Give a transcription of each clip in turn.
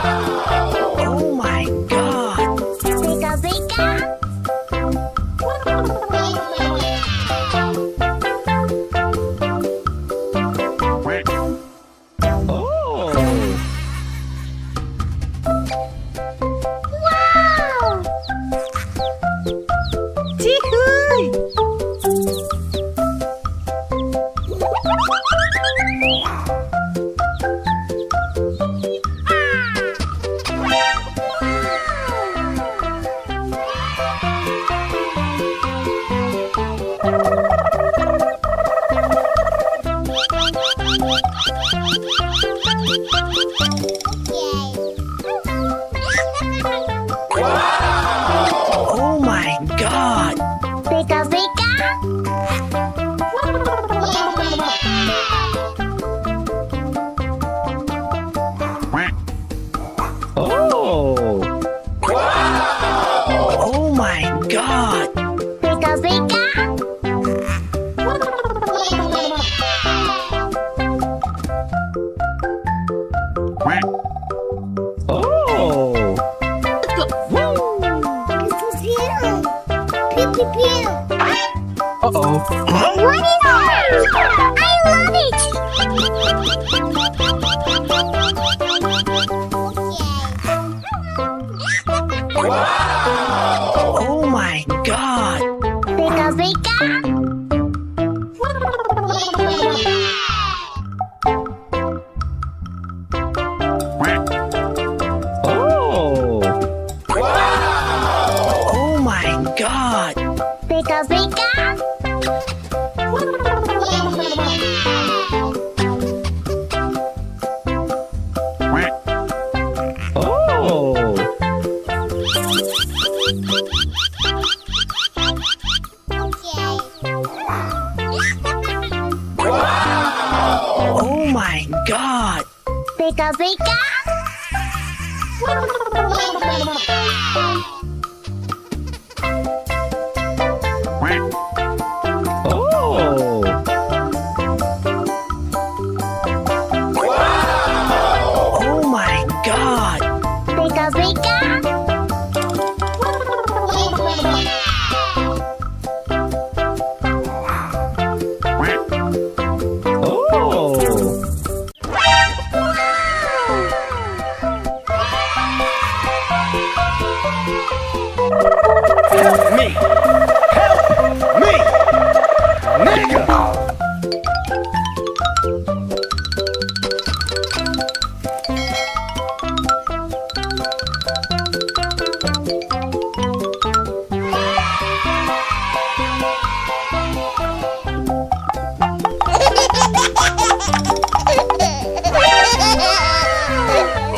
Oh my god! Pika pika. Oh! Wow! Chihuy! Oh my god! Pika pika. Oh! Oh my god! Pika pika. Oh! Pew pew pew. Uh-oh. What is that? I love it. Oh my god! Pika pika. Oh! Oh my god! Pika pika. Oh! Oh my god! Pika pika. Oh! Oh my god! Pika pika. Oh! Help me! Help me! Nigga!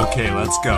Okay, let's go.